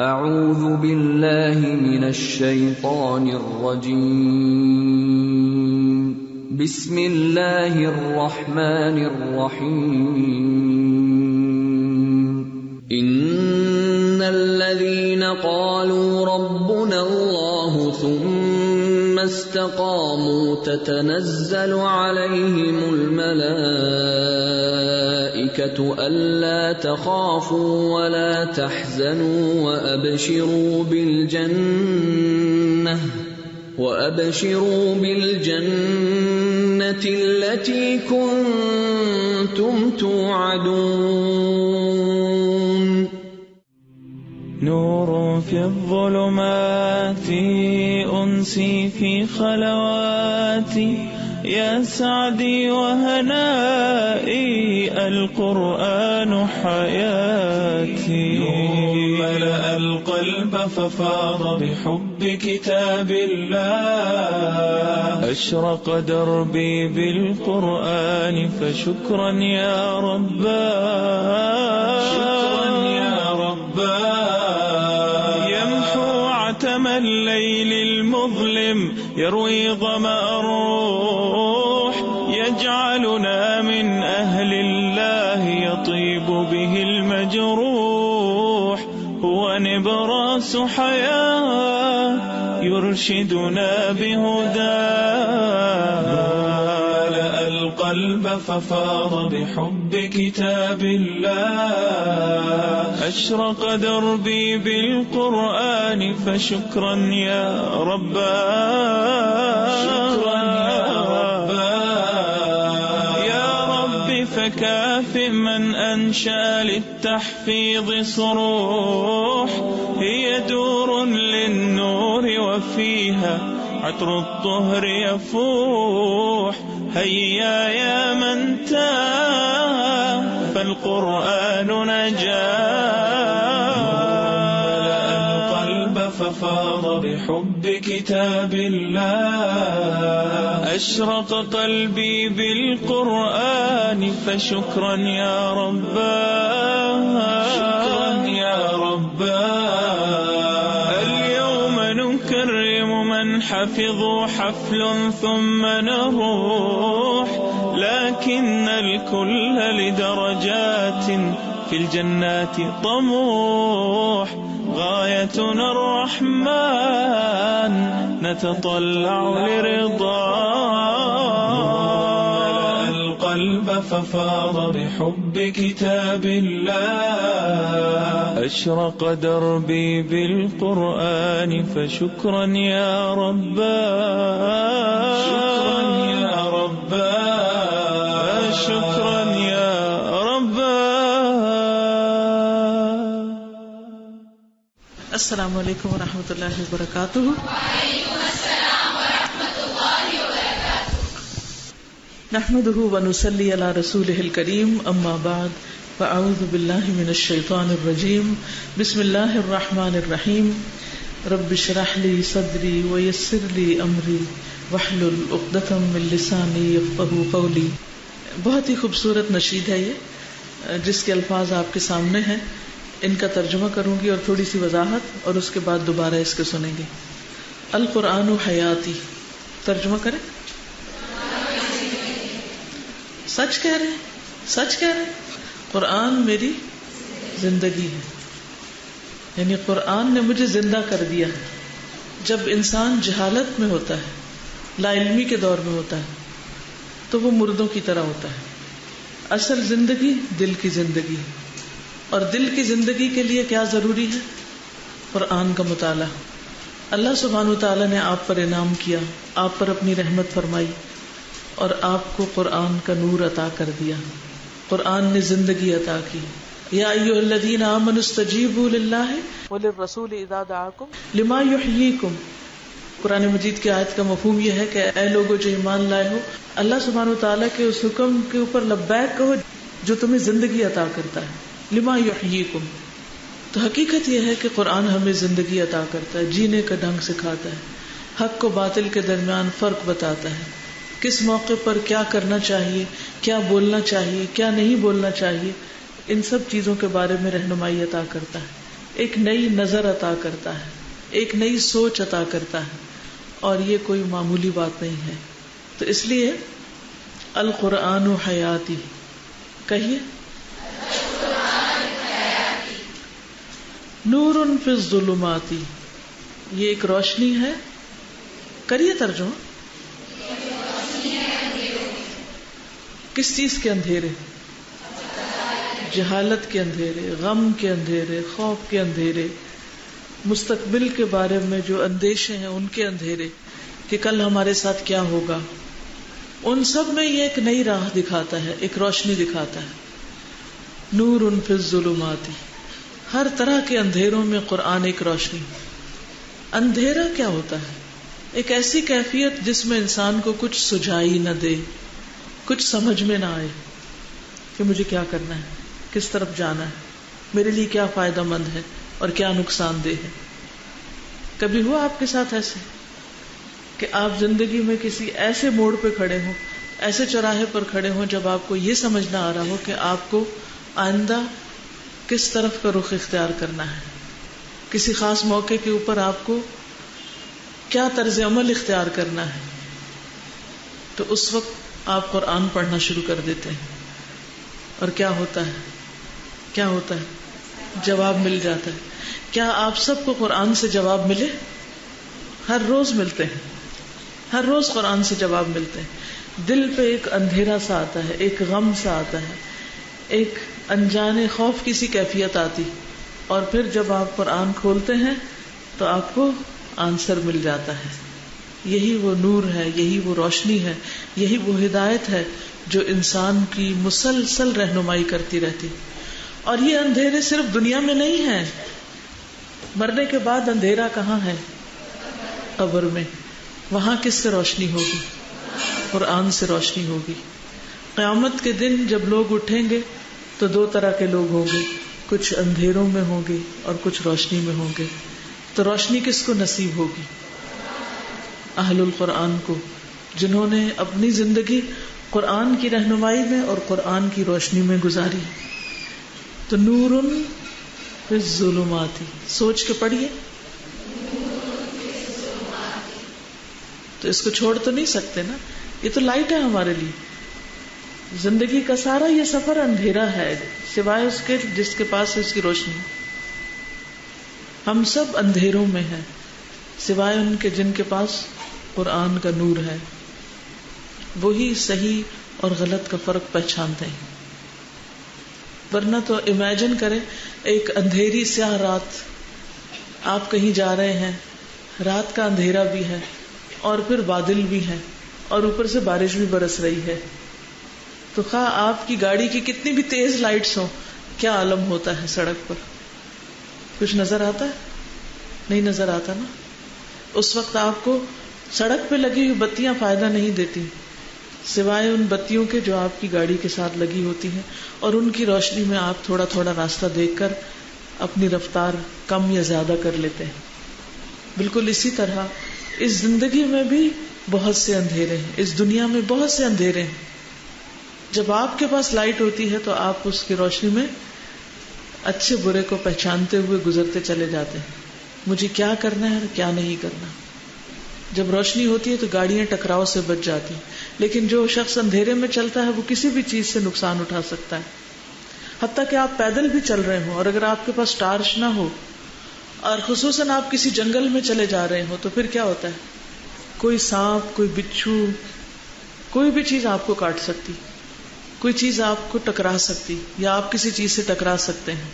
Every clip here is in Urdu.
اعوذ باللہ من الشیطان الرجیم بسم اللہ الرحمن الرحیم ان الذین قالوا ربنا اللہ ثم استقاموا تتنزل علیہم الملائکة الا تخافوا ولا تحزنوا وأبشروا بالجنة التي كنتم توعدون نور في الظلمات أنسي في خلواتي يا سعدي وهنائي القرآن حياتي ملأ القلب ففاض بحب كتاب الله أشرق دربي بالقرآن فشكرا يا رباه شكرا يا رباه يمحو عتم الليل المظلم يروي ظمأ الروح يجعلنا من أهل الله يطيب به المجروح هو نبراس حياة يرشدنا بهداه ملأ القلب ففاض بحب كتاب الله أشرق دربي بالقرآن فشكرا يا رباه شكرا يا رباه يا رب فكافئ من أنشأ للتحفيظ صروح هي دور للنور وفيها عطر الطهر يفوح هيا يا من تاه فالقرآن نجاه ملأ القلب ففاض بحب كتاب الله أشرق قلبي بالقرآن فشكرا يا رباه شكرا يا رباه اليوم نكرم من حفظوا حفل ثم نروح لكن الكل لدرجات في الجنات طموح غايتنا الرحمن نتطلع لرضاه القلب ففاض بحب كتاب الله أشرق دربي بالقرآن فشكرا يا رباه شكرا يا رباه شكرا يا رباه. السلام علیکم ورحمۃ اللہ وبرکاتہ. وعلیکم السلام ورحمۃ اللہ وبرکاتہ. نحمده ونصلی علی رسولہ الکریم اما بعد فاعوذ باللہ من الشیطان الرجیم بسم اللہ الرحمن الرحیم رب اشرح لی صدری ویسر لی امری واحلل عقدۃ من لسانی یفقہوا قولی. بہت ہی خوبصورت نشید ہے یہ جس کے الفاظ آپ کے سامنے ہیں. ان کا ترجمہ کروں گی اور تھوڑی سی وضاحت اور اس کے بعد دوبارہ اس کے سنیں گے. القرآن حیاتی. ترجمہ کریں. سچ کہہ رہے ہیں, سچ کہہ رہے ہیں. قرآن میری زندگی ہے, یعنی قرآن نے مجھے زندہ کر دیا ہے. جب انسان جہالت میں ہوتا ہے, لا علمی کے دور میں ہوتا ہے, تو وہ مردوں کی طرح ہوتا ہے. اصل زندگی دل کی زندگی ہے, اور دل کی زندگی کے لیے کیا ضروری ہے؟ قرآن کا مطالعہ. اللہ سبحانہ وتعالی نے آپ پر انعام کیا, آپ پر اپنی رحمت فرمائی اور آپ کو قرآن کا نور عطا کر دیا. قرآن نے زندگی عطا کی. یا ایھا الذین آمنوا استجیبوا للہ وللرسول اذا دعاکم لما یحییکم. قرآن مجید کی آیت کا مفہوم یہ ہے کہ اے لوگو جو ایمان لائے ہو, اللہ سبحانہ وتعالی کے اس حکم کے اوپر لبیک کہو جو تمہیں زندگی عطا کرتا ہے. لما یحییکم. تو حقیقت یہ ہے کہ قرآن ہمیں زندگی عطا کرتا ہے, جینے کا ڈھنگ سکھاتا ہے, حق و باطل کے درمیان فرق بتاتا ہے, کس موقع پر کیا کرنا چاہیے, کیا بولنا چاہیے, کیا نہیں بولنا چاہیے, ان سب چیزوں کے بارے میں رہنمائی عطا کرتا ہے. ایک نئی نظر عطا کرتا ہے، ایک نئی سوچ عطا کرتا ہے، اور یہ کوئی معمولی بات نہیں ہے. تو اس لیے القرآن حیاتی، کہیے نور فی الظلمات، یہ ایک روشنی ہے. کریے ترجمہ. کس چیز کے اندھیرے؟ جہالت کے اندھیرے، غم کے اندھیرے، خوف کے اندھیرے، مستقبل کے بارے میں جو اندیشے ہیں ان کے اندھیرے کہ کل ہمارے ساتھ کیا ہوگا، ان سب میں یہ ایک نئی راہ دکھاتا ہے، ایک روشنی دکھاتا ہے. نور فی الظلمات، ہر طرح کے اندھیروں میں قرآن ایک روشنی. اندھیرا کیا ہوتا ہے؟ ایک ایسی کیفیت جس میں انسان کو کچھ سجائی نہ دے، کچھ سمجھ میں نہ آئے کہ مجھے کیا کرنا ہے، کس طرف جانا ہے، میرے لیے کیا فائدہ مند ہے اور کیا نقصان دہ ہے. کبھی ہوا آپ کے ساتھ ایسے کہ آپ زندگی میں کسی ایسے موڑ پہ کھڑے ہوں، ایسے چوراہے پر کھڑے ہوں جب آپ کو یہ سمجھ نہ آ رہا ہو کہ آپ کو آئندہ کس طرف کا رخ اختیار کرنا ہے، کسی خاص موقع کے اوپر آپ کو کیا طرز عمل اختیار کرنا ہے، تو اس وقت آپ قرآن پڑھنا شروع کر دیتے ہیں. اور کیا ہوتا ہے؟ کیا ہوتا ہے؟ جواب مل جاتا ہے. کیا آپ سب کو قرآن سے جواب ملے؟ ہر روز ملتے ہیں، ہر روز قرآن سے جواب ملتے ہیں. دل پہ ایک اندھیرا سا آتا ہے، ایک غم سا آتا ہے، ایک انجانے خوف کی سی کیفیت آتی، اور پھر جب آپ قرآن کھولتے ہیں تو آپ کو آنسر مل جاتا ہے. یہی وہ نور ہے، یہی وہ روشنی ہے، یہی وہ ہدایت ہے جو انسان کی مسلسل رہنمائی کرتی رہتی. اور یہ اندھیرے صرف دنیا میں نہیں ہیں، مرنے کے بعد اندھیرا کہاں ہے؟ قبر میں. وہاں کس سے روشنی ہوگی؟ قرآن سے روشنی ہوگی. قیامت کے دن جب لوگ اٹھیں گے تو دو طرح کے لوگ ہوں گے، کچھ اندھیروں میں ہوں گے اور کچھ روشنی میں ہوں گے. تو روشنی کس کو نصیب ہوگی؟ اہل القرآن کو، جنہوں نے اپنی زندگی قرآن کی رہنمائی میں اور قرآن کی روشنی میں گزاری. تو نور فی الظلمات، سوچ کے پڑھیے. تو اس کو چھوڑ تو نہیں سکتے نا، یہ تو لائٹ ہے ہمارے لیے. زندگی کا سارا یہ سفر اندھیرا ہے سوائے اس کے جس کے پاس ہے اس کی روشنی. ہم سب اندھیروں میں ہیں سوائے ان کے جن کے پاس قرآن کا نور ہے. وہی صحیح اور غلط کا فرق پہچانتے ہیں. ورنہ تو امیجن کریں ایک اندھیری سیاہ رات، آپ کہیں جا رہے ہیں، رات کا اندھیرا بھی ہے اور پھر بادل بھی ہے اور اوپر سے بارش بھی برس رہی ہے. تو خواہ آپ کی گاڑی کی کتنی بھی تیز لائٹس ہوں، کیا عالم ہوتا ہے سڑک پر؟ کچھ نظر آتا ہے؟ نہیں نظر آتا نا. اس وقت آپ کو سڑک پہ لگی ہوئی بتیاں فائدہ نہیں دیتی سوائے ان بتیوں کے جو آپ کی گاڑی کے ساتھ لگی ہوتی ہیں، اور ان کی روشنی میں آپ تھوڑا تھوڑا راستہ دیکھ کر اپنی رفتار کم یا زیادہ کر لیتے ہیں. بالکل اسی طرح اس زندگی میں بھی بہت سے اندھیرے ہیں، اس دنیا میں بہت سے اندھیرے ہیں. جب آپ کے پاس لائٹ ہوتی ہے تو آپ اس کی روشنی میں اچھے برے کو پہچانتے ہوئے گزرتے چلے جاتے ہیں. مجھے کیا کرنا ہے اور کیا نہیں کرنا. جب روشنی ہوتی ہے تو گاڑیاں ٹکراؤ سے بچ جاتی ہیں، لیکن جو شخص اندھیرے میں چلتا ہے وہ کسی بھی چیز سے نقصان اٹھا سکتا ہے. حتیٰ کہ آپ پیدل بھی چل رہے ہوں اور اگر آپ کے پاس ٹارچ نہ ہو، اور خصوصاً آپ کسی جنگل میں چلے جا رہے ہو، تو پھر کیا ہوتا ہے؟ کوئی سانپ، کوئی بچھو، کوئی بھی چیز آپ کو کاٹ سکتی، کوئی چیز آپ کو ٹکرا سکتی، یا آپ کسی چیز سے ٹکرا سکتے ہیں.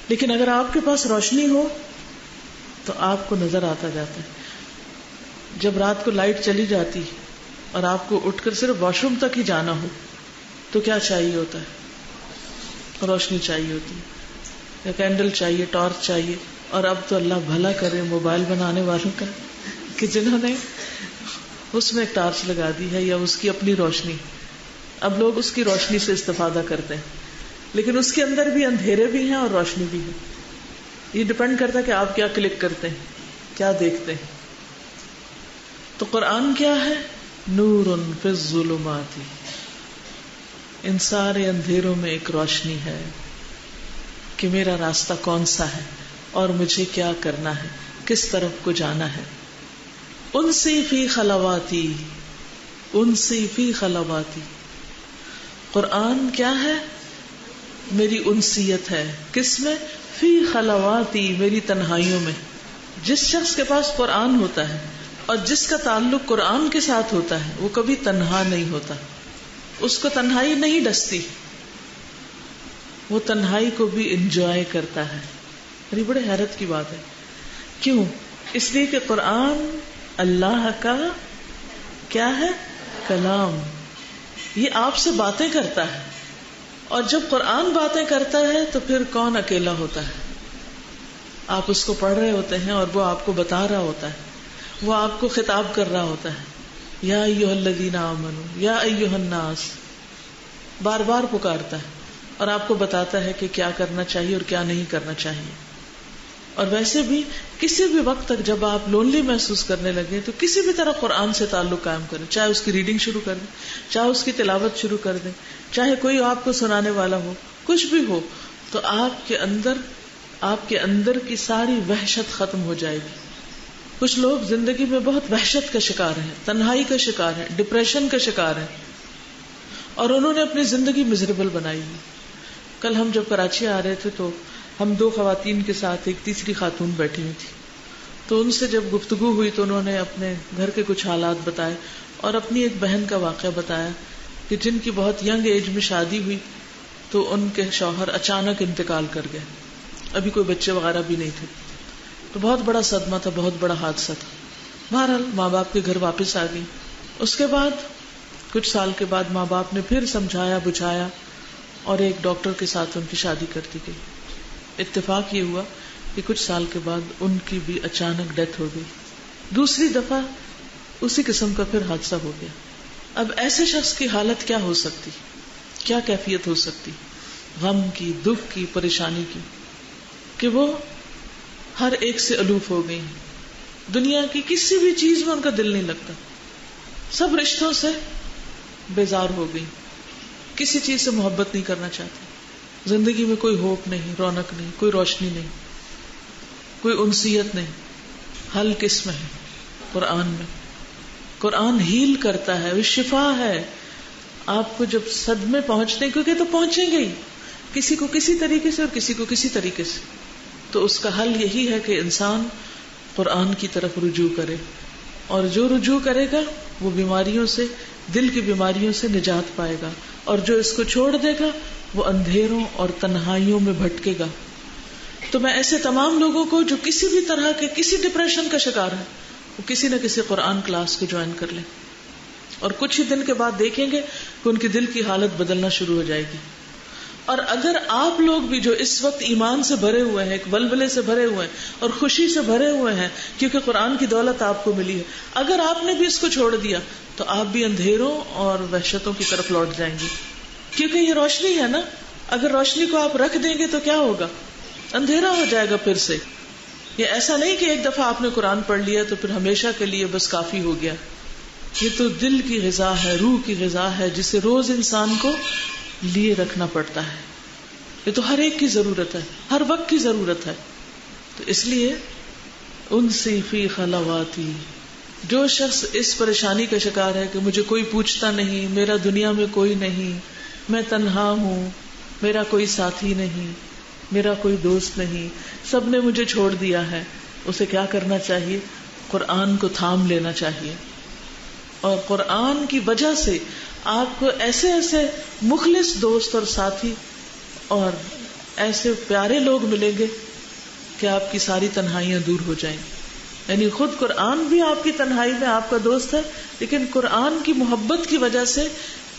لیکن اگر آپ کے پاس روشنی ہو تو آپ کو نظر آتا جاتا ہے. جب رات کو لائٹ چلی جاتی اور آپ کو اٹھ کر صرف واش روم تک ہی جانا ہو تو کیا چاہیے ہوتا ہے؟ روشنی چاہیے ہوتی ہے، یا کینڈل چاہیے، ٹارچ چاہیے. اور اب تو اللہ بھلا کرے موبائل بنانے والوں کا کہ جنہوں نے اس میں ایک ٹارچ لگا دی ہے یا اس کی اپنی روشنی. اب لوگ اس کی روشنی سے استفادہ کرتے ہیں، لیکن اس کے اندر بھی اندھیرے بھی ہیں اور روشنی بھی ہے. یہ ڈپینڈ کرتا ہے کہ آپ کیا کلک کرتے ہیں، کیا دیکھتے ہیں. تو قرآن کیا ہے؟ نور فی الظلمات، ان سارے اندھیروں میں ایک روشنی ہے کہ میرا راستہ کون سا ہے. اور مجھے کیا کرنا ہے، کس طرف کو جانا ہے. انسی فی خلواتی، انسی فی خلواتی. قرآن کیا ہے؟ میری انسیت ہے. کس میں؟ فی خلواتی، میری تنہائیوں میں. جس شخص کے پاس قرآن ہوتا ہے اور جس کا تعلق قرآن کے ساتھ ہوتا ہے وہ کبھی تنہا نہیں ہوتا، اس کو تنہائی نہیں ڈستی، وہ تنہائی کو بھی انجوائے کرتا ہے. یہ بڑے حیرت کی بات ہے. کیوں؟ اس لیے کہ قرآن اللہ کا کیا ہے؟ کلام. یہ آپ سے باتیں کرتا ہے، اور جب قرآن باتیں کرتا ہے تو پھر کون اکیلا ہوتا ہے؟ آپ اس کو پڑھ رہے ہوتے ہیں اور وہ آپ کو بتا رہا ہوتا ہے، وہ آپ کو خطاب کر رہا ہوتا ہے. یا ایھا الذین آمنوا، یا ایھا الناس، بار بار پکارتا ہے اور آپ کو بتاتا ہے کہ کیا کرنا چاہیے اور کیا نہیں کرنا چاہیے. اور ویسے بھی کسی بھی وقت تک جب آپ لونلی محسوس کرنے لگے تو کسی بھی طرح قرآن سے تعلق قائم کریں، چاہے اس کی ریڈنگ شروع کر دیں، چاہے اس کی تلاوت شروع کر دیں، چاہے کوئی آپ کو سنانے والا ہو، کچھ بھی ہو، تو آپ کے اندر کی ساری وحشت ختم ہو جائے گی. کچھ لوگ زندگی میں بہت وحشت کا شکار ہیں، تنہائی کا شکار ہیں، ڈپریشن کا شکار ہیں، اور انہوں نے اپنی زندگی مزریبل بنائی ہے. کل ہم جب کراچی آ رہے تھے تو ہم 2 خواتین کے ساتھ ایک تیسری خاتون بیٹھی ہوئی تھی. تو ان سے جب گفتگو ہوئی تو انہوں نے اپنے گھر کے کچھ حالات بتائے اور اپنی ایک بہن کا واقعہ بتایا کہ جن کی بہت ینگ ایج میں شادی ہوئی تو ان کے شوہر اچانک انتقال کر گئے. ابھی کوئی بچے وغیرہ بھی نہیں تھے. تو بہت بڑا صدمہ تھا، بہت بڑا حادثہ تھا. بہرحال ماں باپ کے گھر واپس آ گئی. اس کے بعد کچھ سال کے بعد ماں باپ نے پھر سمجھایا بجھایا اور ایک ڈاکٹر کے ساتھ ان کی شادی کر دی گئی. اتفاق یہ ہوا کہ کچھ سال کے بعد ان کی بھی اچانک ڈیتھ ہو گئی. دوسری دفعہ اسی قسم کا پھر حادثہ ہو گیا. اب ایسے شخص کی حالت کیا ہو سکتی، کیا کیفیت ہو سکتی؟ غم کی، دکھ کی، پریشانی کی، کہ وہ ہر ایک سے الوف ہو گئی. دنیا کی کسی بھی چیز میں ان کا دل نہیں لگتا، سب رشتوں سے بیزار ہو گئی، کسی چیز سے محبت نہیں کرنا چاہتی. زندگی میں کوئی ہوپ نہیں، رونق نہیں، کوئی روشنی نہیں، کوئی انسیت نہیں. حل کس میں ہے؟ قرآن میں. قرآن ہیل کرتا ہے، وہ شفا ہے. آپ کو جب صدمے پہنچتے ہیں، کیونکہ تو پہنچیں گے ہی، کسی کو کسی طریقے سے اور کسی کو کسی طریقے سے، تو اس کا حل یہی ہے کہ انسان قرآن کی طرف رجوع کرے. اور جو رجوع کرے گا وہ بیماریوں سے، دل کی بیماریوں سے نجات پائے گا. اور جو اس کو چھوڑ دے گا وہ اندھیروں اور تنہائیوں میں بھٹکے گا. تو میں ایسے تمام لوگوں کو جو کسی بھی طرح کے کسی ڈپریشن کا شکار ہے، وہ کسی نہ کسی قرآن کلاس کو جوائن کر لیں، اور کچھ ہی دن کے بعد دیکھیں گے کہ ان کی دل کی حالت بدلنا شروع ہو جائے گی. اور اگر آپ لوگ بھی جو اس وقت ایمان سے بھرے ہوئے ہیں، ایک ولولے سے بھرے ہوئے ہیں اور خوشی سے بھرے ہوئے ہیں کیونکہ قرآن کی دولت آپ کو ملی ہے، اگر آپ نے بھی اس کو چھوڑ دیا تو آپ بھی اندھیروں اور وحشتوں کی طرف لوٹ جائیں گے. کیونکہ یہ روشنی ہے نا، اگر روشنی کو آپ رکھ دیں گے تو کیا ہوگا؟ اندھیرا ہو جائے گا پھر سے. یہ ایسا نہیں کہ ایک دفعہ آپ نے قرآن پڑھ لیا تو پھر ہمیشہ کے لیے بس کافی ہو گیا. یہ تو دل کی غذا ہے، روح کی غذا ہے، جسے روز انسان کو لیے رکھنا پڑتا ہے. یہ تو ہر ایک کی ضرورت ہے، ہر وقت کی ضرورت ہے. تو اس لیے انسی فی خلواتی، جو شخص اس پریشانی کا شکار ہے کہ مجھے کوئی پوچھتا نہیں، میرا دنیا میں کوئی نہیں، میں تنہا ہوں، میرا کوئی ساتھی نہیں، میرا کوئی دوست نہیں، سب نے مجھے چھوڑ دیا ہے، اسے کیا کرنا چاہیے؟ قرآن کو تھام لینا چاہیے. اور قرآن کی وجہ سے آپ کو ایسے ایسے مخلص دوست اور ساتھی اور ایسے پیارے لوگ ملیں گے کہ آپ کی ساری تنہائیاں دور ہو جائیں. یعنی خود قرآن بھی آپ کی تنہائی میں آپ کا دوست ہے، لیکن قرآن کی محبت کی وجہ سے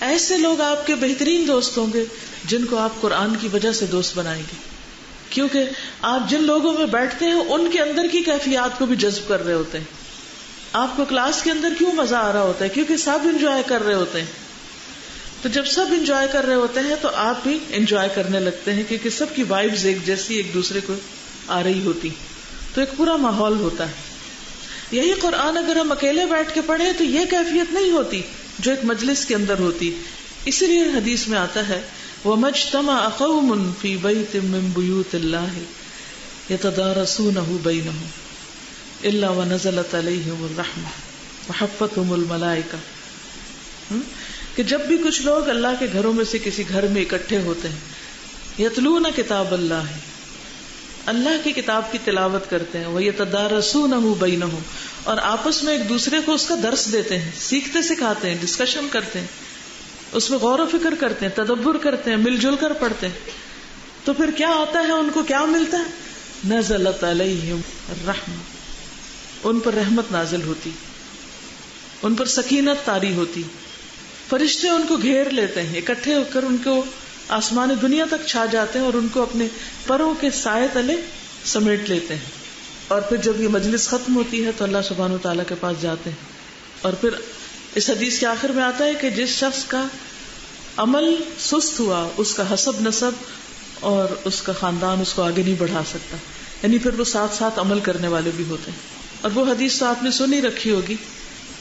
ایسے لوگ آپ کے بہترین دوست ہوں گے جن کو آپ قرآن کی وجہ سے دوست بنائیں گے. کیونکہ آپ جن لوگوں میں بیٹھتے ہیں ان کے اندر کی کیفیات کو بھی جذب کر رہے ہوتے ہیں. آپ کو کلاس کے اندر کیوں مزہ آ رہا ہوتا ہے؟ کیونکہ سب انجوائے کر رہے ہوتے ہیں. تو جب سب انجوائے کر رہے ہوتے ہیں تو آپ بھی انجوائے کرنے لگتے ہیں، کیونکہ سب کی وائبز ایک جیسی ایک دوسرے کو آ رہی ہوتی، تو ایک پورا ماحول ہوتا ہے. یہی قرآن اگر ہم اکیلے بیٹھ کے پڑھیں تو یہ کیفیت نہیں ہوتی جو ایک مجلس کے اندر ہوتی. اسی لیے حدیث میں آتا ہے وَمَجْتَمَعَ قَوْمٌ فِي بَيْتٍ مِّن بُيُوتِ اللَّهِ یتدارسونہ بینہم الا ونزلت علیہم الرحمہ وحفتہم الملائکہ. کہ جب بھی کچھ لوگ اللہ کے گھروں میں سے کسی گھر میں اکٹھے ہوتے ہیں، یتلون کتاب اللہ، اللہ کی کتاب کی تلاوت کرتے ہیں، وَيَتَدَارَسُونَهُ بَيْنَهُمْ، اور آپس میں ایک دوسرے کو اس کا درس دیتے ہیں، سیکھتے سکھاتے ہیں، ڈسکشن کرتے ہیں، اس میں غور و فکر کرتے ہیں، تدبر کرتے ہیں، مل جل کر پڑھتے ہیں. تو پھر کیا ہوتا ہے، ان کو کیا ملتا ہے؟ نزلت علیہم الرحمہ، ان پر رحمت نازل ہوتی، ان پر سکینت طاری ہوتی، فرشتے ان کو گھیر لیتے ہیں، اکٹھے ہو کر ان کو آسمان دنیا تک چھا جاتے ہیں اور ان کو اپنے پروں کے سائے تلے سمیٹ لیتے ہیں. اور پھر جب یہ مجلس ختم ہوتی ہے تو اللہ سبحانہ وتعالیٰ کے پاس جاتے ہیں. اور پھر اس حدیث کے آخر میں آتا ہے کہ جس شخص کا عمل سست ہوا، اس کا حسب نسب اور اس کا خاندان اس کو آگے نہیں بڑھا سکتا، یعنی پھر وہ ساتھ ساتھ عمل کرنے والے بھی ہوتے ہیں. اور وہ حدیث تو آپ نے سنی رکھی ہوگی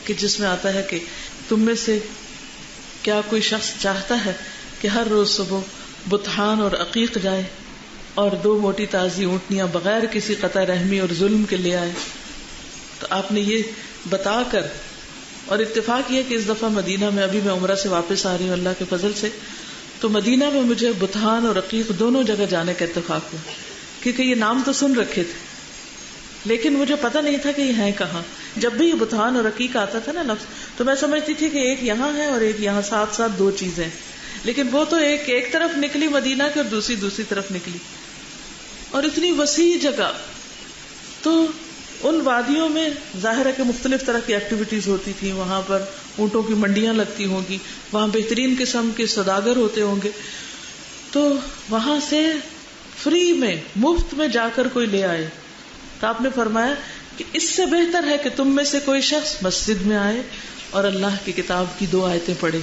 کہ جس میں آتا ہے کہ تم میں سے کیا کوئی شخص چاہتا ہے کہ ہر روز صبح بطحان اور عقیق جائے اور 2 موٹی تازی اونٹنیاں بغیر کسی قطع رحمی اور ظلم کے لے آئے. تو آپ نے یہ بتا کر، اور اتفاق یہ کہ اس دفعہ مدینہ میں، ابھی میں عمرہ سے واپس آ رہی ہوں اللہ کے فضل سے، تو مدینہ میں مجھے بطحان اور عقیق دونوں جگہ جانے کا اتفاق ہوا، کیونکہ یہ نام تو سن رکھے تھے لیکن مجھے پتہ نہیں تھا کہ یہ ہیں کہاں. جب بھی یہ بطحان اور عقیق آتا تھا نا لفظ، تو میں سمجھتی تھی کہ ایک یہاں ہے اور ایک یہاں، ساتھ ساتھ 2 چیزیں، لیکن وہ تو ایک طرف نکلی مدینہ کی اور دوسری طرف نکلی، اور اتنی وسیع جگہ. تو ان وادیوں میں ظاہر ہے کہ مختلف طرح کی ایکٹیویٹیز ہوتی تھی، وہاں پر اونٹوں کی منڈیاں لگتی ہوں گی، وہاں بہترین قسم کے سوداگر ہوتے ہوں گے. تو وہاں سے فری میں، مفت میں جا کر کوئی لے آئے. تو آپ نے فرمایا کہ اس سے بہتر ہے کہ تم میں سے کوئی شخص مسجد میں آئے اور اللہ کی کتاب کی 2 آیتیں پڑھے.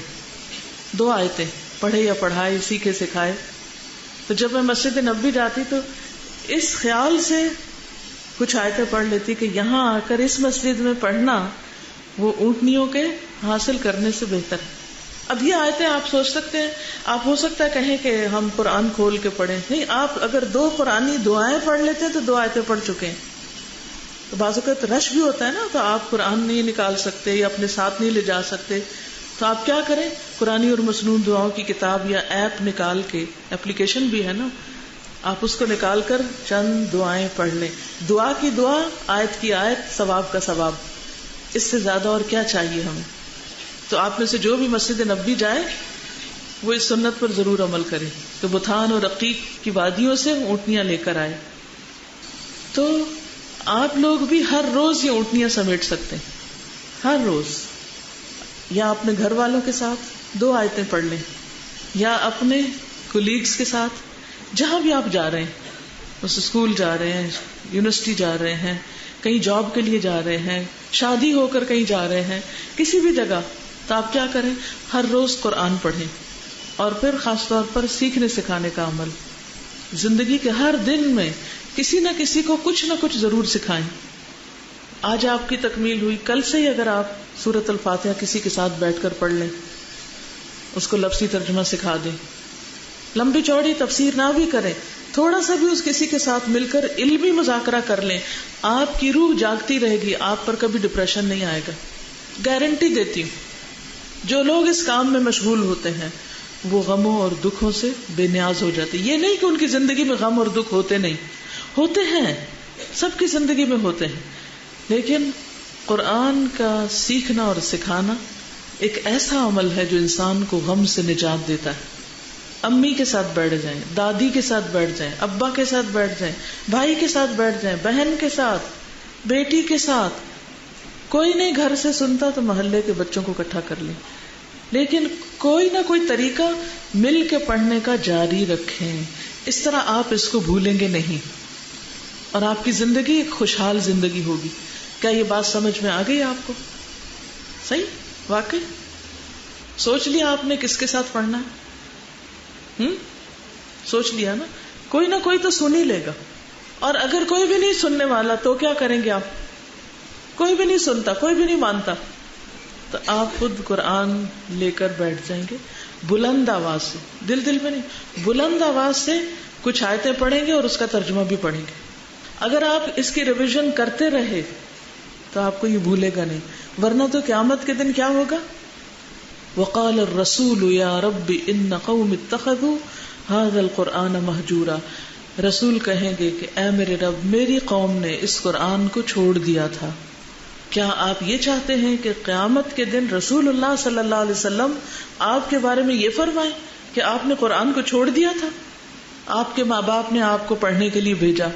2 آیتیں پڑھے یا پڑھائے، سیکھے سکھائے. تو جب میں مسجد نبوی جاتی تو اس خیال سے کچھ آیتیں پڑھ لیتی کہ یہاں آ کر اس مسجد میں پڑھنا وہ اونٹنیوں کے حاصل کرنے سے بہتر ہے. اب یہ آیتیں آپ سوچ سکتے ہیں، آپ ہو سکتا ہے کہیں کہ ہم قرآن کھول کے پڑھیں، نہیں، آپ اگر 2 قرآنی دعائیں پڑھ لیتے ہیں تو 2 آیتیں پڑھ چکے ہیں. تو بعض اوقات رش بھی ہوتا ہے نا، تو آپ قرآن نہیں نکال سکتے یا اپنے ساتھ نہیں لے جا سکتے، تو آپ کیا کریں، قرآنی اور مسنون دعاؤں کی کتاب یا ایپ نکال کے، اپلیکیشن بھی ہے نا، آپ اس کو نکال کر چند دعائیں پڑھ لیں. دعا کی دعا، آیت کی آیت، ثواب کا ثواب. اس سے زیادہ اور کیا چاہیے ہمیں. تو آپ میں سے جو بھی مسجد نبوی جائے وہ اس سنت پر ضرور عمل کرے کہ بطحان اور عقیق کی وادیوں سے اونٹنیاں لے کر آئے. تو آپ لوگ بھی ہر روز یہ اونٹنیاں سمیٹ سکتے ہیں، ہر روز، یا اپنے گھر والوں کے ساتھ 2 آیتیں پڑھ لیں، یا اپنے کولیگز کے ساتھ، جہاں بھی آپ جا رہے ہیں، اس اسکول جا رہے ہیں، یونیورسٹی جا رہے ہیں، کہیں جاب کے لیے جا رہے ہیں، شادی ہو کر کہیں جا رہے ہیں، کسی بھی جگہ، تو آپ کیا کریں، ہر روز قرآن پڑھیں. اور پھر خاص طور پر سیکھنے سکھانے کا عمل، زندگی کے ہر دن میں کسی نہ کسی کو کچھ نہ کچھ ضرور سکھائیں. آج آپ کی تکمیل ہوئی، کل سے ہی اگر آپ سورۃ الفاتحہ کسی کے ساتھ بیٹھ کر پڑھ لیں، اس کو لفظی ترجمہ سکھا دیں، لمبی چوڑی تفسیر نہ بھی کریں، تھوڑا سا بھی اس کسی کے ساتھ مل کر علمی مذاکرہ کر لیں، آپ کی روح جاگتی رہے گی، آپ پر کبھی ڈپریشن نہیں آئے گا. گارنٹی دیتی ہوں. جو لوگ اس کام میں مشغول ہوتے ہیں وہ غموں اور دکھوں سے بے نیاز ہو جاتے. یہ نہیں کہ ان کی زندگی میں غم اور دکھ ہوتے نہیں، ہوتے ہیں، سب کی زندگی میں ہوتے ہیں، لیکن قرآن کا سیکھنا اور سکھانا ایک ایسا عمل ہے جو انسان کو غم سے نجات دیتا ہے. امی کے ساتھ بیٹھ جائیں، دادی کے ساتھ بیٹھ جائیں، ابا کے ساتھ بیٹھ جائیں، بھائی کے ساتھ بیٹھ جائیں، بہن کے ساتھ، بیٹی کے ساتھ. کوئی نہیں گھر سے سنتا تو محلے کے بچوں کو اکٹھا کر لیں، لیکن کوئی نہ کوئی طریقہ مل کے پڑھنے کا جاری رکھیں. اس طرح آپ اس کو بھولیں گے نہیں اور آپ کی زندگی ایک خوشحال زندگی ہوگی. کیا یہ بات سمجھ میں آ گئی آپ کو؟ صحیح، واقعی سوچ لیا آپ نے کس کے ساتھ پڑھنا ہے؟ سوچ لیا نا. کوئی نہ کوئی تو سن ہی لے گا، اور اگر کوئی بھی نہیں سننے والا تو کیا کریں گے آپ؟ کوئی بھی نہیں سنتا، کوئی بھی نہیں مانتا، تو آپ خود قرآن لے کر بیٹھ جائیں گے، بلند آواز سے، دل میں نہیں، بلند آواز سے کچھ آیتیں پڑھیں گے اور اس کا ترجمہ بھی پڑھیں گے. اگر آپ اس کی ریویژن کرتے رہے تو آپ کو یہ بھولے گا نہیں، ورنہ تو قیامت کے دن کیا ہوگا؟ وقال الرسول یا رب ان قوم اتخذوا هذا القرآن مہجورا، رسول کہیں گے کہ اے میرے رب میری قوم نے اس قرآن کو چھوڑ دیا تھا۔ کیا آپ یہ چاہتے ہیں کہ قیامت کے دن رسول اللہ صلی اللہ علیہ وسلم آپ کے بارے میں یہ فرمائیں کہ آپ نے قرآن کو چھوڑ دیا تھا؟ آپ کے ماں باپ نے آپ کو پڑھنے کے لیے بھیجا،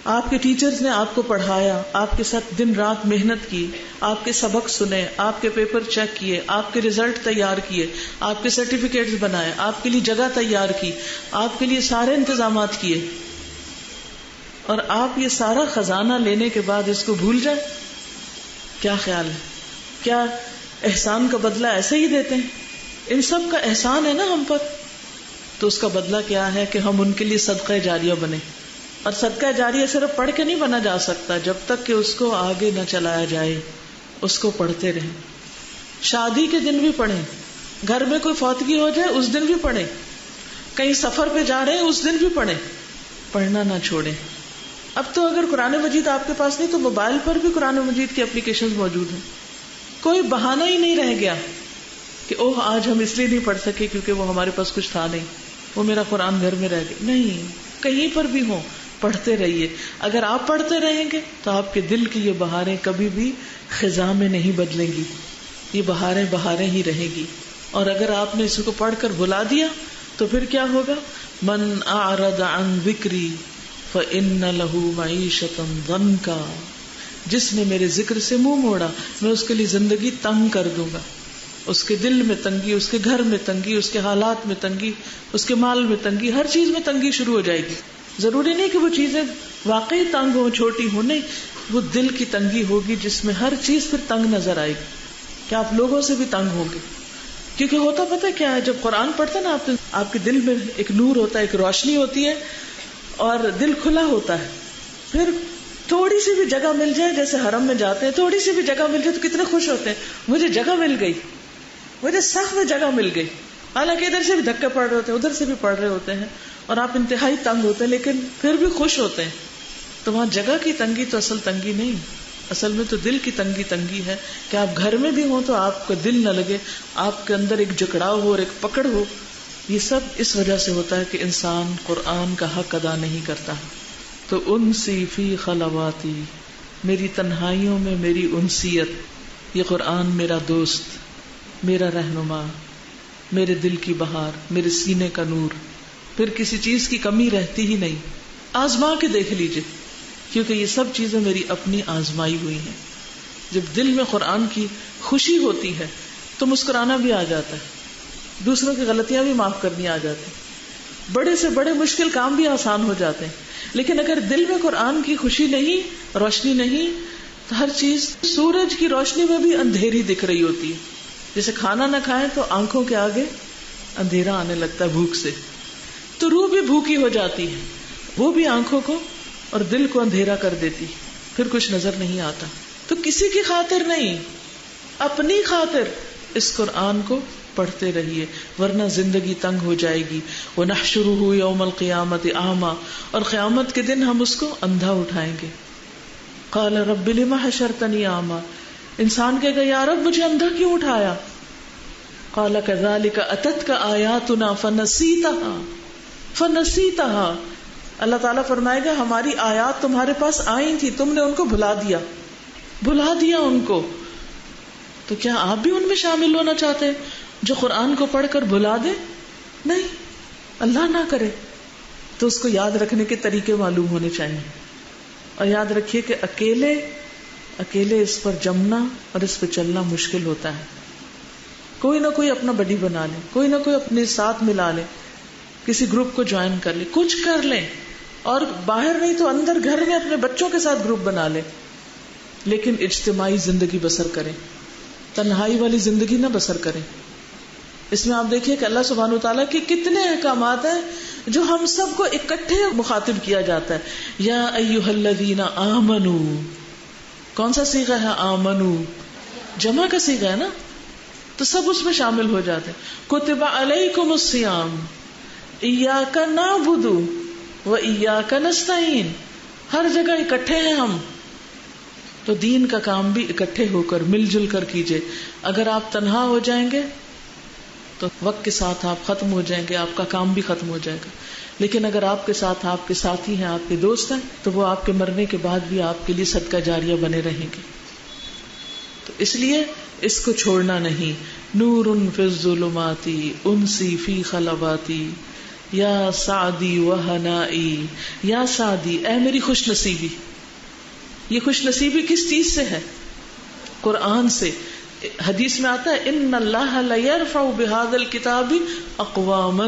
آپ کے ٹیچرز نے آپ کو پڑھایا، آپ کے ساتھ دن رات محنت کی، آپ کے سبق سنے، آپ کے پیپر چیک کیے، آپ کے ریزلٹ تیار کیے، آپ کے سرٹیفکیٹس بنائے، آپ کے لیے جگہ تیار کی، آپ کے لیے سارے انتظامات کیے، اور آپ یہ سارا خزانہ لینے کے بعد اس کو بھول جائیں؟ کیا خیال ہے؟ کیا احسان کا بدلہ ایسے ہی دیتے ہیں؟ ان سب کا احسان ہے نا ہم پر، تو اس کا بدلہ کیا ہے کہ ہم ان کے لیے صدقہ جاریہ بنے۔ اور صدقہ جاریہ صرف پڑھ کے نہیں بنا جا سکتا جب تک کہ اس کو آگے نہ چلایا جائے، اس کو پڑھتے رہیں۔ شادی کے دن بھی پڑھیں، گھر میں کوئی فوتگی ہو جائے اس دن بھی پڑھیں، کہیں سفر پہ جا رہے ہیں اس دن بھی پڑھیں، پڑھنا نہ چھوڑیں۔ اب تو اگر قرآن مجید آپ کے پاس نہیں تو موبائل پر بھی قرآن مجید کی اپلیکیشنز موجود ہیں، کوئی بہانہ ہی نہیں رہ گیا کہ اوہ آج ہم اس لیے نہیں پڑھ سکے کیونکہ وہ ہمارے پاس کچھ تھا نہیں، وہ میرا قرآن گھر میں رہ گیا۔ نہیں، کہیں پر بھی ہو پڑھتے رہیے۔ اگر آپ پڑھتے رہیں گے تو آپ کے دل کی یہ بہاریں کبھی بھی خزاں میں نہیں بدلیں گی، یہ بہاریں بہاریں ہی رہیں گی۔ اور اگر آپ نے اس کو پڑھ کر بھلا دیا تو پھر کیا ہوگا؟ من اعرض عن ذکری فإن له معیشۃ ضنکا، جس نے میرے ذکر سے منہ موڑا میں اس کے لیے زندگی تنگ کر دوں گا۔ اس کے دل میں تنگی، اس کے گھر میں تنگی، اس کے حالات میں تنگی، اس کے مال میں تنگی، ہر چیز میں تنگی شروع ہو جائے گی۔ ضروری نہیں کہ وہ چیزیں واقعی تنگ ہوں، چھوٹی ہوں، نہیں، وہ دل کی تنگی ہوگی جس میں ہر چیز پھر تنگ نظر آئے گی کہ آپ لوگوں سے بھی تنگ ہوں گے۔ کیونکہ ہوتا پتہ کیا ہے، جب قرآن پڑھتے نا آپ کے دل میں ایک نور ہوتا ہے، ایک روشنی ہوتی ہے اور دل کھلا ہوتا ہے۔ پھر تھوڑی سی بھی جگہ مل جائے، جیسے حرم میں جاتے ہیں، تھوڑی سی بھی جگہ مل جائے تو کتنے خوش ہوتے ہیں، مجھے جگہ مل گئی، مجھے صف میں جگہ مل گئی۔ حالانکہ ادھر سے بھی دھکے پڑ رہے ہوتے ہیں، ادھر سے بھی پڑھ رہے ہوتے ہیں اور آپ انتہائی تنگ ہوتے ہیں، لیکن پھر بھی خوش ہوتے ہیں۔ تو وہاں جگہ کی تنگی تو اصل تنگی نہیں، اصل میں تو دل کی تنگی ہے کہ آپ گھر میں بھی ہوں تو آپ کا دل نہ لگے، آپ کے اندر ایک جکڑاؤ ہو اور ایک پکڑ ہو۔ یہ سب اس وجہ سے ہوتا ہے کہ انسان قرآن کا حق ادا نہیں کرتا۔ تو انسی فی خلواتی، میری تنہائیوں میں میری انسیت، یہ قرآن میرا دوست، میرا رہنما، میرے دل کی بہار، میرے سینے کا نور، پھر کسی چیز کی کمی رہتی ہی نہیں۔ آزما کے دیکھ لیجئے، کیونکہ یہ سب چیزیں میری اپنی آزمائی ہوئی ہیں۔ جب دل میں قرآن کی خوشی ہوتی ہے تو مسکرانا بھی آ جاتا ہے، دوسروں کی غلطیاں بھی معاف کرنی آ جاتی، بڑے سے بڑے مشکل کام بھی آسان ہو جاتے ہیں۔ لیکن اگر دل میں قرآن کی خوشی نہیں، روشنی نہیں، تو ہر چیز سورج کی روشنی میں بھی اندھیری دکھ رہی ہوتی ہے۔ جیسے کھانا نہ کھائیں تو آنکھوں کے آگے اندھیرا آنے لگتا ہے بھوک سے، تو روح بھی بھوکی ہو جاتی ہے، وہ بھی آنکھوں کو اور دل کو اندھیرا کر دیتی، پھر کچھ نظر نہیں آتا۔ تو کسی کی خاطر نہیں، اپنی خاطر اس قرآن کو پڑھتے رہیے، ورنہ زندگی تنگ ہو جائے گی۔ وَنَحْشُرُهُ يَوْمَ الْقِيَامَةِ أَعْمَى، اور قیامت کے دن ہم اس کو اندھا اٹھائیں گے۔ قَالَ رَبِّ لِمَ حَشَرْتَنِي أَعْمَى، انسان کہے گا یا رب مجھے اندھا کیوں اٹھایا؟ قَالَ كَذَلِكَ أَتَتْكَ آيَاتُنَا فَنَسِيتَهَا، اللہ تعالیٰ فرمائے گا ہماری آیات تمہارے پاس آئی تھی، تم نے ان کو بھلا دیا ان کو۔ تو کیا آپ بھی ان میں شامل ہونا چاہتے ہیں جو قرآن کو پڑھ کر بھلا دے؟ نہیں، اللہ نہ کرے۔ تو اس کو یاد رکھنے کے طریقے معلوم ہونے چاہیے، اور یاد رکھیے کہ اکیلے اس پر جمنا اور اس پہ چلنا مشکل ہوتا ہے۔ کوئی نہ کوئی اپنا بڈی بنا لے، کوئی نہ کوئی اپنے ساتھ ملا لے، کسی گروپ کو جوائن کر لے، کچھ کر لیں، اور باہر نہیں تو اندر گھر میں اپنے بچوں کے ساتھ گروپ بنا لے، لیکن اجتماعی زندگی بسر کریں، تنہائی والی زندگی نہ بسر کریں۔ اس میں آپ دیکھیے کہ اللہ سبحانہ وتعالیٰ کے کتنے احکامات ہیں جو ہم سب کو اکٹھے مخاطب کیا جاتا ہے۔ یا ایھا الذین آمنوا، کون سا صیغہ ہے؟ آمنو، جمع کا صیغہ ہے نا، تو سب اس میں شامل ہو جاتے ہیں۔ کتب علیکم الصیام ایاک نعبد و ایاک نستعین، ہر جگہ اکٹھے ہیں ہم، تو دین کا کام بھی اکٹھے ہو کر مل جل کر کیجئے. اگر آپ تنہا ہو جائیں گے تو وقت کے ساتھ آپ ختم ہو جائیں گے، آپ کا کام بھی ختم ہو جائے گا. لیکن اگر آپ کے ساتھ آپ کے ساتھی ہیں، آپ کے دوست ہیں، تو وہ آپ کے مرنے کے بعد بھی آپ کے لیے صدقہ جاریہ بنے رہیں گے. تو اس لیے اس کو چھوڑنا نہیں. نور فی الظلمات انسی فی خلواتی یا سعدی وہنائی. یا سعدی، اے میری خوش نصیبی. یہ خوش نصیبی کس چیز سے ہے؟ قرآن سے. حدیث میں آتا ہے ان اللہ لیرفع بہذا الکتاب اقواما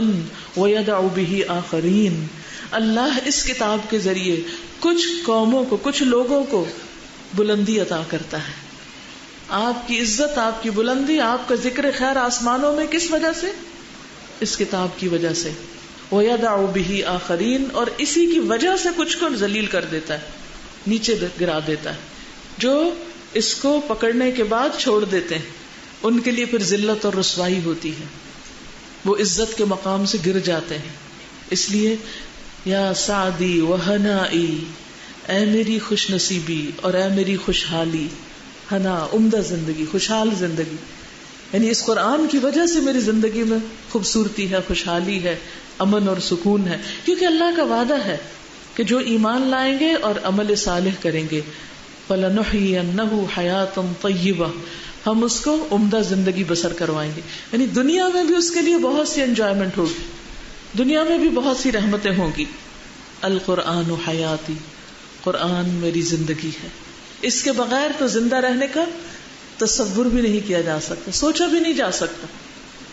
ویدع بہ آخرین. اللہ اس کتاب کے ذریعے کچھ قوموں کو، کچھ لوگوں کو بلندی عطا کرتا ہے. آپ کی عزت، آپ کی بلندی، آپ کا ذکر خیر آسمانوں میں کس وجہ سے؟ اس کتاب کی وجہ سے. وَيَدَعُ بِهِ آخَرِينَ، اور اسی کی وجہ سے کچھ کو ذلیل کر دیتا ہے، نیچے گرا دیتا ہے. جو اس کو پکڑنے کے بعد چھوڑ دیتے ہیں ان کے لیے پھر ذلت اور رسوائی ہوتی ہے، وہ عزت کے مقام سے گر جاتے ہیں. اس لیے یا سعدی وہنائی، اے میری خوش نصیبی اور اے میری خوشحالی. ہنا، عمدہ زندگی، خوشحال زندگی. یعنی اس قرآن کی وجہ سے میری زندگی میں خوبصورتی ہے، خوشحالی ہے، امن اور سکون ہے. کیونکہ اللہ کا وعدہ ہے کہ جو ایمان لائیں گے اور عمل صالح کریں گے، فَلَنُحْيِيَنَّهُ حَيَاةً طَيِّبَةً، ہم اس کو عمدہ زندگی بسر کروائیں گے. یعنی دنیا میں بھی اس کے لیے بہت سی انجوائمنٹ ہوگی، دنیا میں بھی بہت سی رحمتیں ہوں گی. القرآن حیاتی، قرآن میری زندگی ہے. اس کے بغیر تو زندہ رہنے کا تصور بھی نہیں کیا جا سکتا، سوچا بھی نہیں جا سکتا.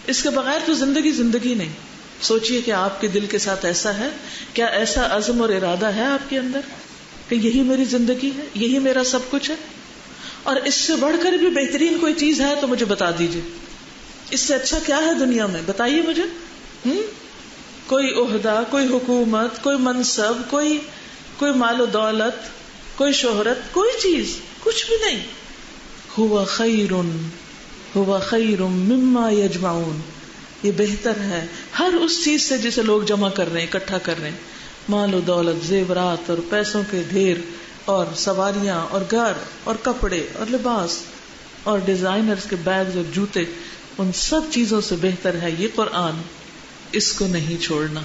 اس کے بغیر تو زندگی زندگی نہیں. سوچئے کہ آپ کے دل کے ساتھ ایسا ہے، کیا ایسا عزم اور ارادہ ہے آپ کے اندر کہ یہی میری زندگی ہے، یہی میرا سب کچھ ہے؟ اور اس سے بڑھ کر بھی بہترین کوئی چیز ہے تو مجھے بتا دیجئے. اس سے اچھا کیا ہے دنیا میں؟ بتائیے مجھے. کوئی عہدہ، کوئی حکومت، کوئی منصب، کوئی مال و دولت، کوئی شہرت، کوئی چیز، کچھ بھی نہیں. ہوا خیر مما یجمعون، یہ بہتر ہے ہر اس چیز سے جسے لوگ جمع کر رہے ہیں، اکٹھا کر رہے ہیں. مال و دولت، زیورات اور پیسوں کے ڈھیر اور سواریاں اور گھر اور کپڑے اور لباس اور ڈیزائنرز کے بیگز اور جوتے، ان سب چیزوں سے بہتر ہے یہ قرآن. اس کو نہیں چھوڑنا،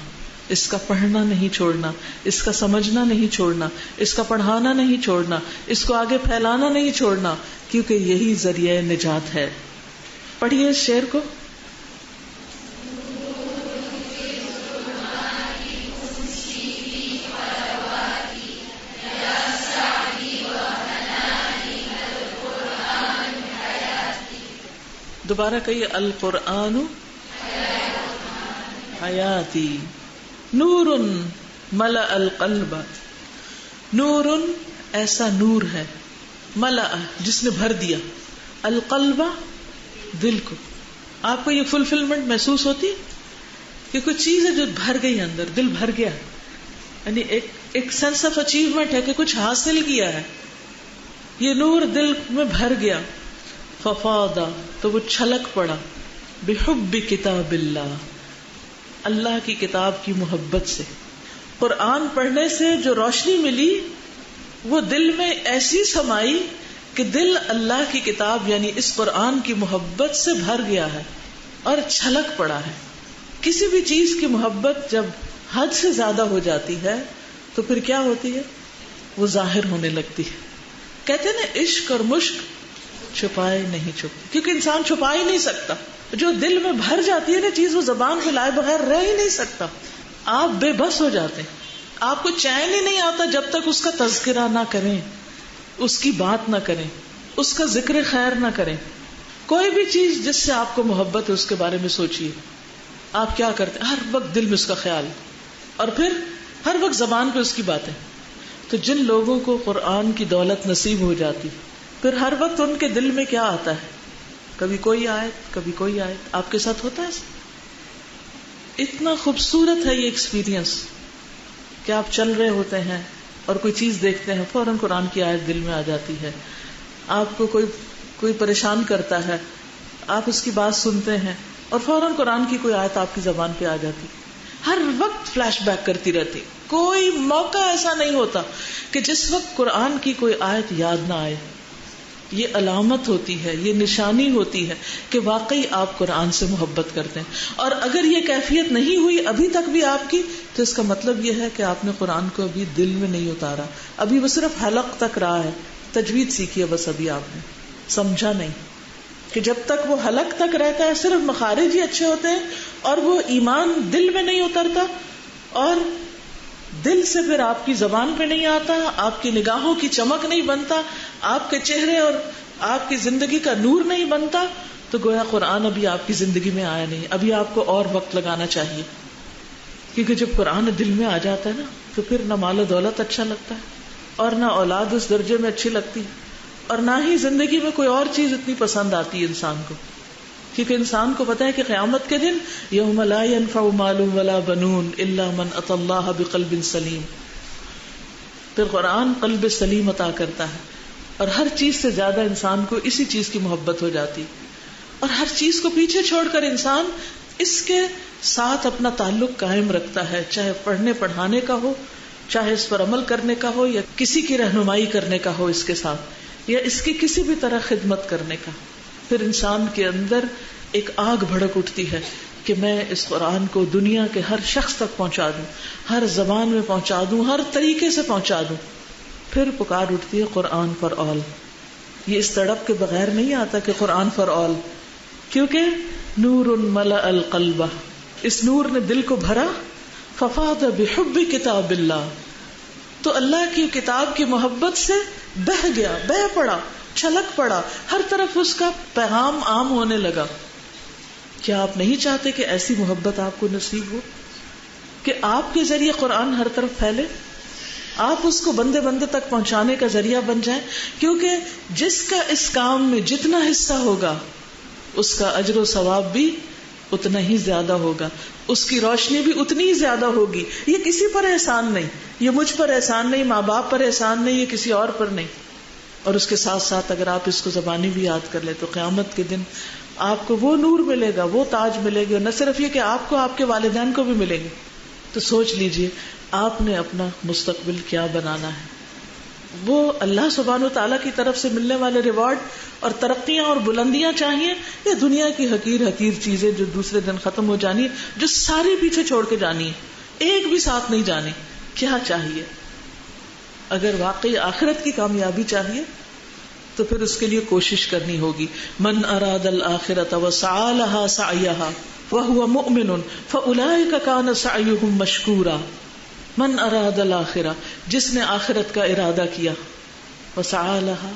اس کا پڑھنا نہیں چھوڑنا، اس کا سمجھنا نہیں چھوڑنا، اس کا پڑھانا نہیں چھوڑنا، اس کو آگے پھیلانا نہیں چھوڑنا، کیونکہ یہی ذریعہ نجات ہے. پڑھیے اس شعر کو. دوبارہ کہیے، القرآن حیاتی نور ملأ القلب. نور، ایسا نور ہے، ملأ، جس نے بھر دیا، القلب، دل کو. آپ کو یہ فلفلمنٹ محسوس ہوتی کہ کوئی چیز ہے جو بھر گئی اندر، دل بھر گیا، یعنی ایک سینس آف اچیومنٹ ہے کہ کچھ حاصل کیا ہے. یہ نور دل میں بھر گیا. ففاض، تو وہ چھلک پڑا، بحب کتاب اللہ، اللہ کی کتاب کی محبت سے. قرآن پڑھنے سے جو روشنی ملی وہ دل میں ایسی سمائی کہ دل اللہ کی کتاب یعنی اس قرآن کی محبت سے بھر گیا ہے اور چھلک پڑا ہے. کسی بھی چیز کی محبت جب حد سے زیادہ ہو جاتی ہے تو پھر کیا ہوتی ہے؟ وہ ظاہر ہونے لگتی ہے. کہتے ہیں نا، عشق اور مشق چھپائے نہیں چھپتے، کیونکہ انسان چھپا ہی نہیں سکتا. جو دل میں بھر جاتی ہے نا چیز، وہ زبان کو لائے بغیر رہ ہی نہیں سکتا. آپ بے بس ہو جاتے ہیں، آپ کو چین ہی نہیں آتا جب تک اس کا تذکرہ نہ کریں، اس کی بات نہ کریں، اس کا ذکر خیر نہ کریں. کوئی بھی چیز جس سے آپ کو محبت ہے اس کے بارے میں سوچیے. آپ کیا کرتے ہیں؟ ہر وقت دل میں اس کا خیال، اور پھر ہر وقت زبان پہ اس کی باتیں. تو جن لوگوں کو قرآن کی دولت نصیب ہو جاتی، پھر ہر وقت ان کے دل میں کیا آتا ہے؟ کبھی کوئی آیت، کبھی کوئی آیت. آپ کے ساتھ ہوتا ہے؟ اتنا خوبصورت ہے یہ ایکسپیرینس کہ آپ چل رہے ہوتے ہیں اور کوئی چیز دیکھتے ہیں، فوراً قرآن کی آیت دل میں آ جاتی ہے. آپ کو کوئی پریشان کرتا ہے، آپ اس کی بات سنتے ہیں اور فوراً قرآن کی کوئی آیت آپ کی زبان پہ آ جاتی. ہر وقت فلیش بیک کرتی رہتی. کوئی موقع ایسا نہیں ہوتا کہ جس وقت قرآن کی کوئی آیت یاد نہ آئے. یہ علامت ہوتی ہے، یہ نشانی ہوتی ہے کہ واقعی آپ قرآن سے محبت کرتے ہیں. اور اگر یہ کیفیت نہیں ہوئی ابھی تک بھی آپ کی، تو اس کا مطلب یہ ہے کہ آپ نے قرآن کو ابھی دل میں نہیں اتارا، ابھی وہ صرف حلق تک رہا ہے. تجوید سیکھی ہے بس، ابھی آپ نے سمجھا نہیں کہ جب تک وہ حلق تک رہتا ہے صرف مخارج ہی اچھے ہوتے ہیں اور وہ ایمان دل میں نہیں اترتا اور دل سے پھر آپ کی زبان پہ نہیں آتا، آپ کی نگاہوں کی چمک نہیں بنتا، آپ کے چہرے اور آپ کی زندگی کا نور نہیں بنتا، تو گویا قرآن ابھی آپ کی زندگی میں آیا نہیں. ابھی آپ کو اور وقت لگانا چاہیے. کیونکہ جب قرآن دل میں آ جاتا ہے نا تو پھر نہ مال و دولت اچھا لگتا ہے اور نہ اولاد اس درجے میں اچھی لگتی اور نہ ہی زندگی میں کوئی اور چیز اتنی پسند آتی ہے انسان کو. کیونکہ انسان کو پتا ہے کہ قیامت کے دن یوم لا ينفع مال ولا بنون الا من اتى اللہ بقلب سلیم. پھر قرآن قلب سلیم عطا کرتا ہے اور ہر چیز سے زیادہ انسان کو اسی چیز کی محبت ہو جاتی اور ہر چیز کو پیچھے چھوڑ کر انسان اس کے ساتھ اپنا تعلق قائم رکھتا ہے، چاہے پڑھنے پڑھانے کا ہو، چاہے اس پر عمل کرنے کا ہو، یا کسی کی رہنمائی کرنے کا ہو اس کے ساتھ، یا اس کی کسی بھی طرح خدمت کرنے کا. پھر انسان کے اندر ایک آگ بھڑک اٹھتی ہے کہ میں اس قرآن کو دنیا کے ہر شخص تک پہنچا دوں، ہر زبان میں پہنچا دوں، ہر طریقے سے پہنچا دوں. پھر پکار اٹھتی ہے قرآن فار آل. یہ اس تڑپ کے بغیر نہیں آتا کہ قرآن فار آل، کیونکہ نور ملأ القلب، اس نور نے دل کو بھرا. ففاض بحب کتاب اللہ، تو اللہ کی کتاب کی محبت سے بہہ گیا، بہہ پڑا، چھلک پڑا، ہر طرف اس کا پیغام عام ہونے لگا. کیا آپ نہیں چاہتے کہ ایسی محبت آپ کو نصیب ہو کہ آپ کے ذریعے قرآن ہر طرف پھیلے، آپ اس کو بندے بندے تک پہنچانے کا ذریعہ بن جائیں؟ کیونکہ جس کا اس کام میں جتنا حصہ ہوگا اس کا اجر و ثواب بھی اتنا ہی زیادہ ہوگا، اس کی روشنی بھی اتنی ہی زیادہ ہوگی. یہ کسی پر احسان نہیں، یہ مجھ پر احسان نہیں، ماں باپ پر احسان نہیں، یہ کسی اور پر نہیں. اور اس کے ساتھ ساتھ اگر آپ اس کو زبانی بھی یاد کر لیں تو قیامت کے دن آپ کو وہ نور ملے گا، وہ تاج ملے گا. نہ صرف یہ کہ آپ کو، آپ کے والدین کو بھی ملیں گے. تو سوچ لیجئے آپ نے اپنا مستقبل کیا بنانا ہے. وہ اللہ سبحانہ وتعالیٰ کی طرف سے ملنے والے ریوارڈ اور ترقیاں اور بلندیاں چاہیے، یا دنیا کی حقیر حقیر چیزیں جو دوسرے دن ختم ہو جانی، جو ساری پیچھے چھوڑ کے جانی ہے، ایک بھی ساتھ نہیں جانی؟ کیا چاہیے؟ اگر واقعی آخرت کی کامیابی چاہیے تو پھر اس کے لیے کوشش کرنی ہوگی. من اراد الآخرۃ وسعى لها سعيها وهو مؤمن فاولئک کان سعیهم مشکورا. من اراد الآخرہ، جس نے آخرت کا ارادہ کیا، وسعى لها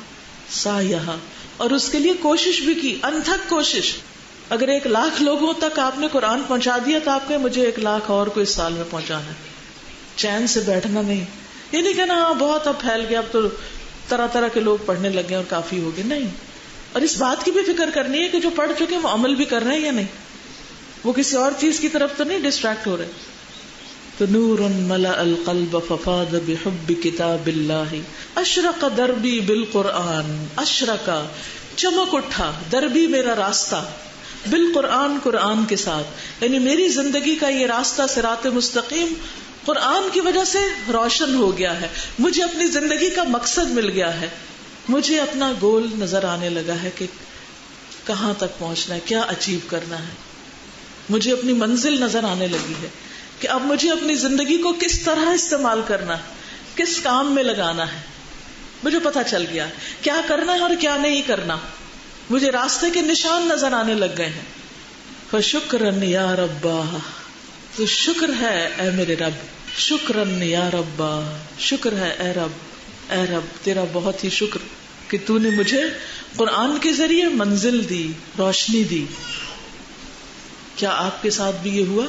سعيها، اور اس کے لیے کوشش بھی کی، انتھک کوشش. اگر 1,00,000 لوگوں تک آپ نے قرآن پہنچا دیا تو آپ کہیں مجھے 1,00,000 اور کو اس سال میں پہنچانا ہے. چین سے بیٹھنا نہیں، یہ نہیں کہنا ہاں بہت اب پھیل گیا، اب تو طرح طرح کے لوگ پڑھنے لگے اور کافی ہو گئے. نہیں. اور اس بات کی بھی فکر کرنی ہے کہ جو پڑھ چکے وہ عمل بھی کر رہے ہیں یا نہیں، وہ کسی اور چیز کی طرف تو نہیں ڈسٹریکٹ ہو رہے. تو نور ملأ القلب ففاض بحب کتاب اللہ اشرق دربی بالقرآن. اشرقا، چمک اٹھا، دربی میرا راستہ، بالقرآن، قرآن کے ساتھ. یعنی میری زندگی کا یہ راستہ صراط مستقیم قرآن کی وجہ سے روشن ہو گیا ہے. مجھے اپنی زندگی کا مقصد مل گیا ہے، مجھے اپنا گول نظر آنے لگا ہے کہ کہاں تک پہنچنا ہے، کیا اچیو کرنا ہے. مجھے اپنی منزل نظر آنے لگی ہے کہ اب مجھے اپنی زندگی کو کس طرح استعمال کرنا ہے، کس کام میں لگانا ہے. مجھے پتا چل گیا کیا کرنا ہے اور کیا نہیں کرنا. مجھے راستے کے نشان نظر آنے لگ گئے ہیں. فشکرن یا ربا، تو شکر ہے اے میرے رب. شکرن یا ربا، شکر ہے اے رب. اے رب تیرا بہت ہی شکر کہ تو نے مجھے قرآن کے ذریعے منزل دی، روشنی دی. کیا آپ کے ساتھ بھی یہ ہوا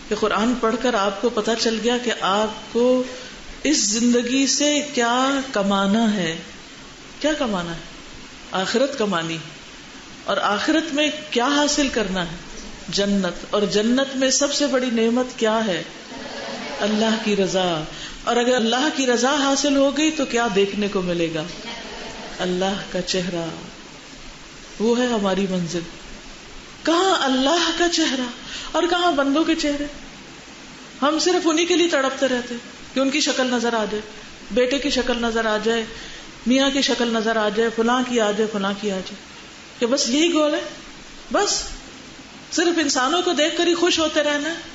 کہ قرآن پڑھ کر آپ کو پتا چل گیا کہ آپ کو اس زندگی سے کیا کمانا ہے؟ کیا کمانا ہے؟ آخرت کمانی. اور آخرت میں کیا حاصل کرنا ہے؟ جنت. اور جنت میں سب سے بڑی نعمت کیا ہے؟ اللہ کی رضا. اور اگر اللہ کی رضا حاصل ہو گئی تو کیا دیکھنے کو ملے گا؟ اللہ کا چہرہ. وہ ہے ہماری منزل. کہاں اللہ کا چہرہ اور کہاں بندوں کے چہرے. ہم صرف انہی کے لیے تڑپتے رہتے کہ ان کی شکل نظر آ جائے، بیٹے کی شکل نظر آ جائے، میاں کی شکل نظر آ جائے، فلاں کی آ جائے، فلاں کی آ جائے، کہ بس یہی گول ہے. بس صرف انسانوں کو دیکھ کر ہی خوش ہوتے رہنا ہے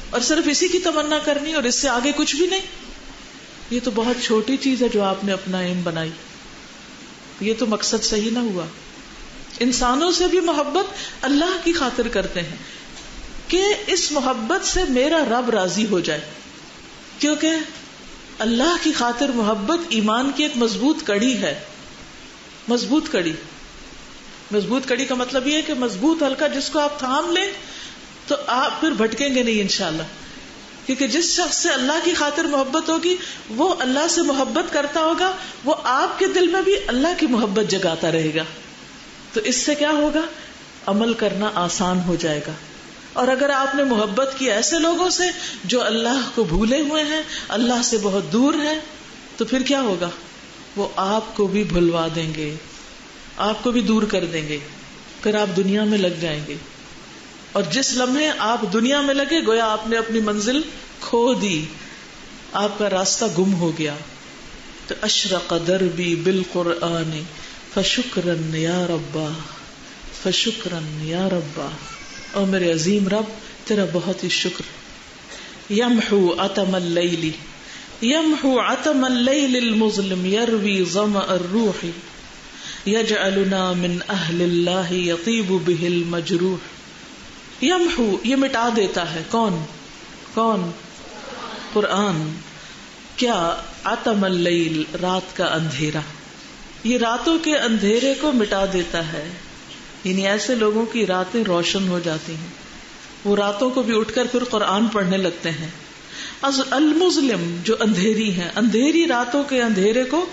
اور صرف اسی کی تمنا کرنی اور اس سے آگے کچھ بھی نہیں. یہ تو بہت چھوٹی چیز ہے جو آپ نے اپنا ایم بنائی. یہ تو مقصد صحیح نہ ہوا. انسانوں سے بھی محبت اللہ کی خاطر کرتے ہیں کہ اس محبت سے میرا رب راضی ہو جائے، کیونکہ اللہ کی خاطر محبت ایمان کی ایک مضبوط کڑی ہے. مضبوط کڑی، مضبوط کڑی کا مطلب یہ ہے کہ مضبوط ہلکا جس کو آپ تھام لیں تو آپ پھر بھٹکیں گے نہیں انشاءاللہ. کیونکہ جس شخص سے اللہ کی خاطر محبت ہوگی وہ اللہ سے محبت کرتا ہوگا، وہ آپ کے دل میں بھی اللہ کی محبت جگاتا رہے گا. تو اس سے کیا ہوگا؟ عمل کرنا آسان ہو جائے گا. اور اگر آپ نے محبت کی ایسے لوگوں سے جو اللہ کو بھولے ہوئے ہیں، اللہ سے بہت دور ہیں، تو پھر کیا ہوگا؟ وہ آپ کو بھی بھلوا دیں گے، آپ کو بھی دور کر دیں گے، پھر آپ دنیا میں لگ جائیں گے. اور جس لمحے آپ دنیا میں لگے گویا آپ نے اپنی منزل کھو دی، آپ کا راستہ گم ہو گیا. تو اشرق دربی بالقرآن فشکرن یا ربا، فشکرن یا ربا. اور میرے عظیم رب تیرا بہت ہی شکر. یمحو عتم اللیل، یمحو عتم اللیل المظلم یروی ظمأ الروح یجعلنا من اہل اللہ یطیب بہ المجروح. یمحو، یہ مٹا دیتا ہے. کون؟ کون؟ قرآن. کیا؟ عتم اللیل، رات کا اندھیرا. یہ راتوں کے اندھیرے کو مٹا دیتا ہے. یعنی ایسے لوگوں کی راتیں روشن ہو جاتی ہیں، وہ راتوں کو بھی اٹھ کر پھر قرآن پڑھنے لگتے ہیں. المظلم، جو اندھیری ہیں، اندھیری راتوں کے اندھیرے کو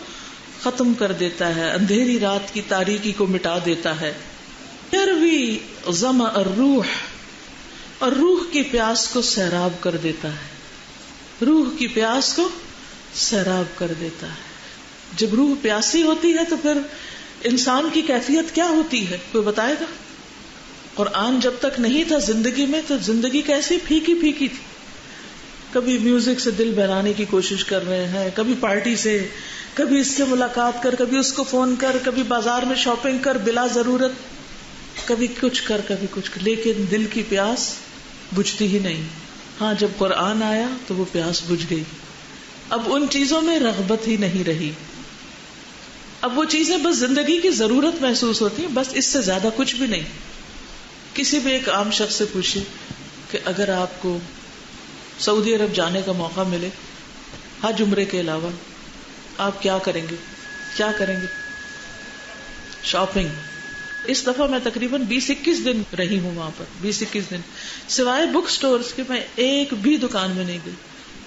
ختم کر دیتا ہے، اندھیری رات کی تاریکی کو مٹا دیتا ہے. یروی ظمأ الروح، اور روح کی پیاس کو سیراب کر دیتا ہے. روح کی پیاس کو سیراب کر دیتا ہے. جب روح پیاسی ہوتی ہے تو پھر انسان کی کیفیت کیا ہوتی ہے؟ کوئی بتائے گا؟ قرآن جب تک نہیں تھا زندگی میں تو زندگی کیسی پھیکی پھیکی تھی. کبھی میوزک سے دل بہلانے کی کوشش کر رہے ہیں، کبھی پارٹی سے، کبھی اس سے ملاقات کر، کبھی اس کو فون کر، کبھی بازار میں شاپنگ کر بلا ضرورت، کبھی کچھ کر کبھی کچھ کر، لیکن دل کی پیاس بجھتی ہی نہیں. ہاں جب قرآن آیا تو وہ پیاس بجھ گئی. اب ان چیزوں میں رغبت ہی نہیں رہی. اب وہ چیزیں بس زندگی کی ضرورت محسوس ہوتی ہیں، بس اس سے زیادہ کچھ بھی نہیں. کسی بھی ایک عام شخص سے پوچھیے کہ اگر آپ کو سعودی عرب جانے کا موقع ملے حج عمرے کے علاوہ، آپ کیا کریں گے؟ کیا کریں گے؟ شاپنگ. اس دفعہ میں تقریباً 20-21 دن رہی ہوں وہاں پر. 20-21 دن سوائے بک سٹورز کے میں ایک بھی دکان میں نہیں گئی.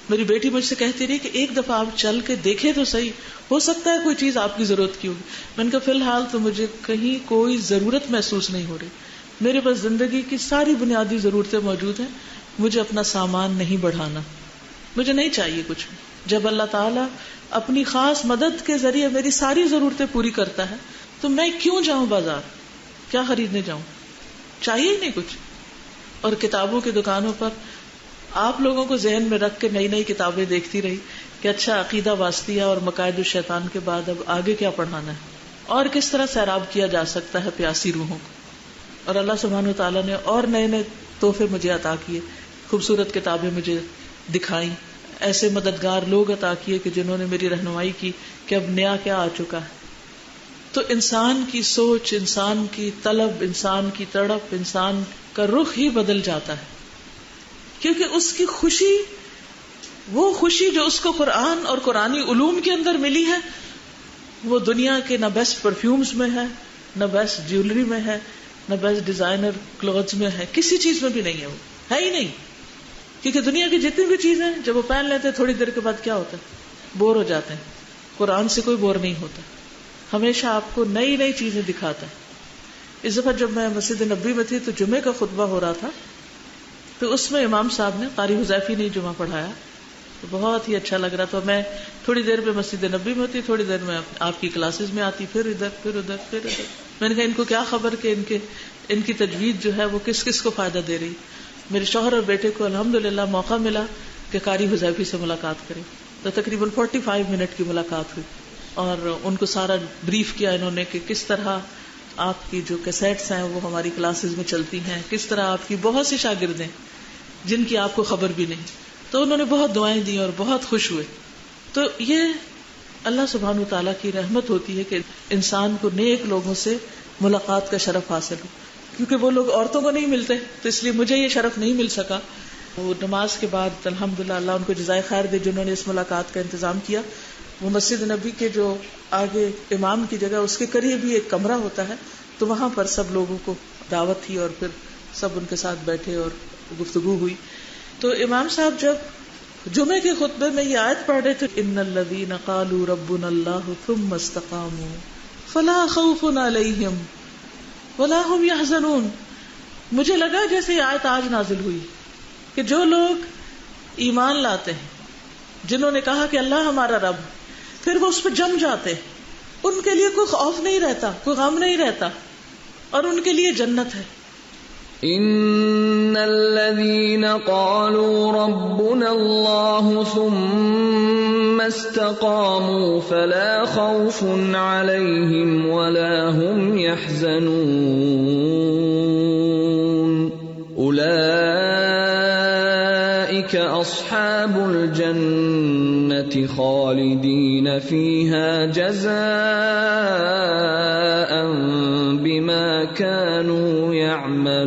میری بیٹی مجھ سے کہتی رہی کہ ایک دفعہ آپ چل کے دیکھیں تو صحیح، ہو سکتا ہے کوئی چیز آپ کی ضرورت کی ہوگی. میں نے کہا فی الحال تو مجھے کہیں کوئی ضرورت محسوس نہیں ہو رہی. میرے پاس زندگی کی ساری بنیادی ضرورتیں موجود ہیں، مجھے اپنا سامان نہیں بڑھانا، مجھے نہیں چاہیے کچھ. جب اللہ تعالیٰ اپنی خاص مدد کے ذریعے میری ساری ضرورتیں پوری کرتا ہے تو میں کیوں جاؤں بازار؟ کیا خریدنے جاؤں؟ چاہیے ہی نہیں کچھ. اور کتابوں کی دکانوں پر آپ لوگوں کو ذہن میں رکھ کے نئی نئی کتابیں دیکھتی رہی کہ اچھا عقیدہ واسطیہ اور مقاعد الشیطان کے بعد اب آگے کیا پڑھانا ہے اور کس طرح سیراب کیا جا سکتا ہے پیاسی روحوں کو. اور اللہ سبحانہ و تعالیٰ نے اور نئے نئے تحفے مجھے عطا کیے، خوبصورت کتابیں مجھے دکھائیں، ایسے مددگار لوگ عطا کیے کہ جنہوں نے میری رہنمائی کی کہ اب نیا کیا آ چکا ہے. تو انسان کی سوچ، انسان کی طلب، انسان کی تڑپ، انسان کا رخ ہی بدل جاتا ہے. کیونکہ اس کی خوشی، وہ خوشی جو اس کو قرآن اور قرآنی علوم کے اندر ملی ہے، وہ دنیا کے نہ بیسٹ پرفیومز میں ہے، نہ بیسٹ جیولری میں ہے، نہ بیسٹ ڈیزائنر کلوتھز میں ہے، کسی چیز میں بھی نہیں ہے. وہ ہے ہی نہیں. کیونکہ دنیا کی جتنی بھی چیزیں جب وہ پہن لیتے ہیں تھوڑی دیر کے بعد کیا ہوتا ہے؟ بور ہو جاتے ہیں. قرآن سے کوئی بور نہیں ہوتا، ہمیشہ آپ کو نئی نئی چیزیں دکھاتا ہے. اس دفعہ جب میں مسجد نبوی میں تھی تو جمعے کا خطبہ ہو رہا تھا، تو اس میں امام صاحب نے، قاری حذیفی نے جمعہ پڑھایا، تو بہت ہی اچھا لگ رہا تھا. میں تھوڑی دیر پہ مسجد نبوی میں ہوتی، تھوڑی دیر میں آپ کی کلاسز میں آتی، پھر ادھر پھر ادھر پھر ادھر. میں نے کہا ان کو کیا خبر کہ ان کی تجوید جو ہے وہ کس کس کو فائدہ دے رہی. میرے شوہر اور بیٹے کو الحمدللہ موقع ملا کہ قاری حذیفی سے ملاقات کریں. تو تقریباً 45 منٹ کی ملاقات ہوئی اور ان کو سارا بریف کیا انہوں نے کہ کس طرح آپ کی جو کیسٹس ہیں وہ ہماری کلاسز میں چلتی ہیں, کس طرح آپ کی بہت سی شاگردیں جن کی آپ کو خبر بھی نہیں. تو انہوں نے بہت دعائیں دی اور بہت خوش ہوئے. تو یہ اللہ سبحانہ و تعالیٰ کی رحمت ہوتی ہے کہ انسان کو نیک لوگوں سے ملاقات کا شرف حاصل ہو, کیونکہ وہ لوگ عورتوں کو نہیں ملتے, تو اس لیے مجھے یہ شرف نہیں مل سکا. وہ نماز کے بعد الحمدللہ اللہ ان کو جزائے خیر دے جنہوں نے اس ملاقات کا انتظام کیا. وہ مسجد نبی کے جو آگے امام کی جگہ اس کے قریب ہی ایک کمرہ ہوتا ہے, تو وہاں پر سب لوگوں کو دعوت تھی اور پھر سب ان کے ساتھ بیٹھے اور گفتگو ہوئی. تو امام صاحب جب جمعے کے خطبے میں یہ آیت پڑھ رہے تھے, ان الذین قالوا ربنا اللہ ثم استقاموا فلا خوف علیہم ولا هم يحزنون, مجھے لگا جیسے یہ آیت آج نازل ہوئی کہ جو لوگ ایمان لاتے ہیں, جنہوں نے کہا کہ اللہ ہمارا رب, پھر وہ اس پہ جم جاتے, ان کے لیے کوئی خوف نہیں رہتا, کوئی غم نہیں رہتا, اور ان کے لیے جنت ہے. ان الذين قالوا ربنا الله ثم استقاموا فلا خوف عليهم ولا هم يحزنون اولئك اصحاب الجنة خالدين فيها جزاء بما كانوا يعملون.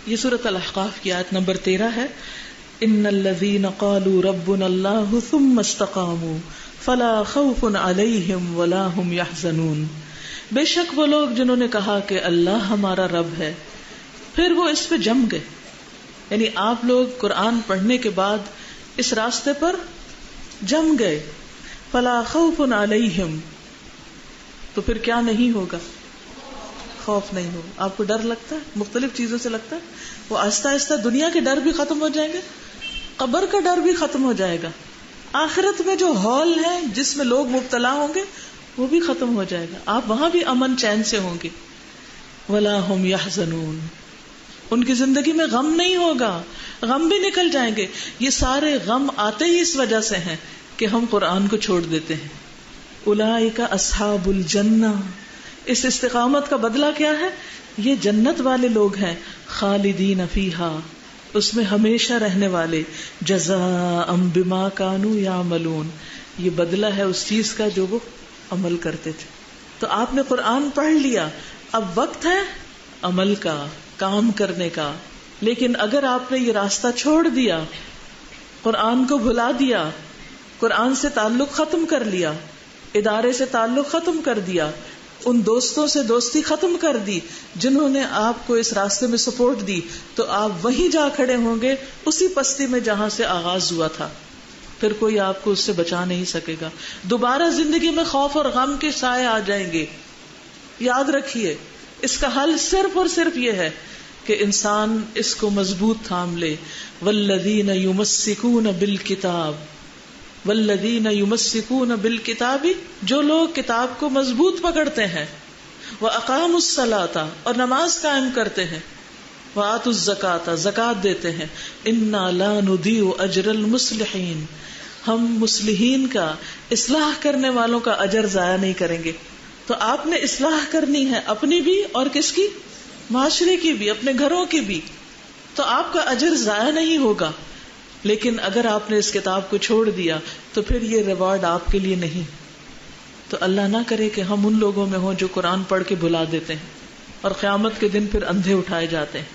یہ سورۃ الاحقاف کی آیت نمبر 13 ہے. ان الذين قالوا ربنا الله ثم استقاموا فلا خوف عليهم ولا هم يحزنون. بے شک وہ لوگ جنہوں نے کہا کہ اللہ ہمارا رب ہے, پھر وہ اس پہ جم گئے. یعنی آپ لوگ قرآن پڑھنے کے بعد اس راستے پر جم گئے. فلا خوف علیہم, تو پھر کیا نہیں ہوگا, خوف نہیں ہوگا. آپ کو ڈر لگتا ہے, مختلف چیزوں سے لگتا ہے, وہ آہستہ آہستہ دنیا کے ڈر بھی ختم ہو جائیں گے, قبر کا ڈر بھی ختم ہو جائے گا, آخرت میں جو ہال ہے جس میں لوگ مبتلا ہوں گے وہ بھی ختم ہو جائے گا, آپ وہاں بھی امن چین سے ہوں گے. ولا هم يحزنون, ان کی زندگی میں غم نہیں ہوگا, غم بھی نکل جائیں گے. یہ سارے غم آتے ہی اس وجہ سے ہیں کہ ہم قرآن کو چھوڑ دیتے ہیں. اولئک اصحاب الجنہ, اس استقامت کا بدلہ کیا ہے, یہ جنت والے لوگ ہیں. خالدین فیہا, اس میں ہمیشہ رہنے والے. جزاء بما کانوا یعملون, یہ بدلہ ہے اس چیز کا جو وہ عمل کرتے تھے. تو آپ نے قرآن پڑھ لیا, اب وقت ہے عمل کا, کام کرنے کا. لیکن اگر آپ نے یہ راستہ چھوڑ دیا, قرآن کو بھلا دیا, قرآن سے تعلق ختم کر لیا, ادارے سے تعلق ختم کر دیا, ان دوستوں سے دوستی ختم کر دی جنہوں نے آپ کو اس راستے میں سپورٹ دی, تو آپ وہیں جا کھڑے ہوں گے اسی پستی میں جہاں سے آغاز ہوا تھا. پھر کوئی آپ کو اس سے بچا نہیں سکے گا. دوبارہ زندگی میں خوف اور غم کے سائے آ جائیں گے. یاد رکھیے, اس کا حل صرف اور صرف یہ ہے کہ انسان اس کو مضبوط تھام لے. والذین یمسکون بالکتاب, والذین یمسکون بالکتاب, جو لوگ کتاب کو مضبوط پکڑتے ہیں. واقاموا الصلاۃ, اور نماز قائم کرتے ہیں. وآتوا الزکاۃ, زکات دیتے ہیں. انا لا نضیع اجر المصلحین, ہم مصلحین کا, اصلاح کرنے والوں کا اجر ضائع نہیں کریں گے. تو آپ نے اصلاح کرنی ہے, اپنی بھی اور کس کی, معاشرے کی بھی, اپنے گھروں کی بھی. تو آپ کا اجر ضائع نہیں ہوگا. لیکن اگر آپ نے اس کتاب کو چھوڑ دیا تو پھر یہ ریوارڈ آپ کے لیے نہیں. تو اللہ نہ کرے کہ ہم ان لوگوں میں ہوں جو قرآن پڑھ کے بھلا دیتے ہیں اور قیامت کے دن پھر اندھے اٹھائے جاتے ہیں.